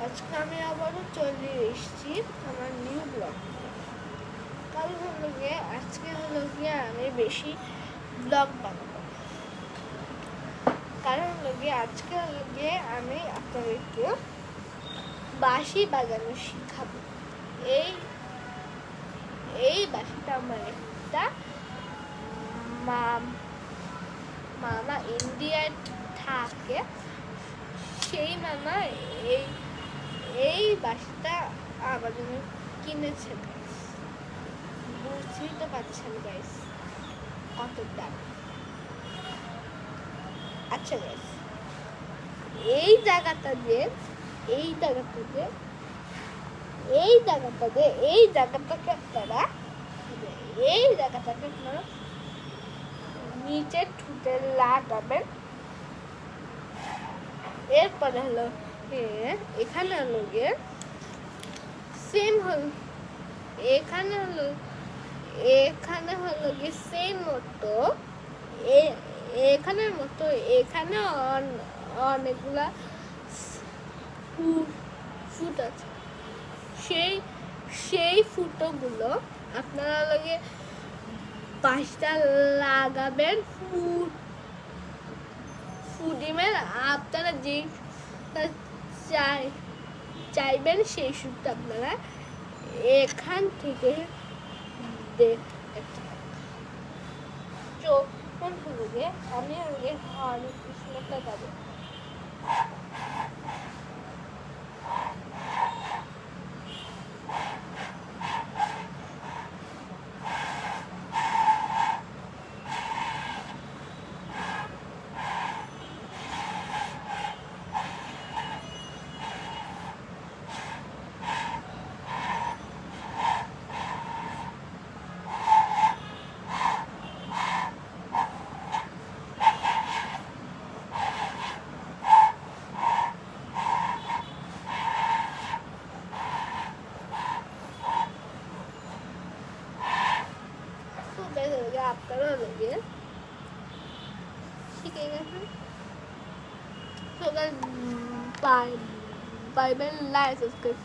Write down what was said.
আজকে আমি আবারও চলে এসেছি আমার নিউ ব্লগ। কারণ হলো গিয়ে আজকে হলো গিয়ে আমি বেশি ব্লগ বানাবো। কারণ হলো গিয়ে আজকে হলো গিয়ে আমি আপনাদেরকে বাঁশি বাজানো শিখাবো। এই বাঁশিটা আমার একটা মামা ইন্ডিয়ায় থাকে, সেই মামা এই বাঁশিটা আমার জন্য কিনেছে। বুঝতেই তো পারছেন গাইস কত দাম। আচ্ছা গাইস, এই জায়গাটাতে আপনারা নিচে ঠুটে লাগাবেন। এরপরে হলো এখানে হলো গিয়ে সেম হল, এখানে হলো গিয়ে সেম মতো এখানের মতো এখানে অনেকগুলা ফুট আছে। সেই ফুটোগুলো আপনারা লগে পাঁচটা লাগাবেন। ফুডিমের আপনারা যে চাইবেন সেই সুটটা আপনারা এখান থেকে যখন হলো গিয়ে আমি হরে কৃষ্ণটা গাবো। আপনারা লোকে শিখে গেছেন। সবাই পাইবেন লাইক সাবস্ক্রাইব।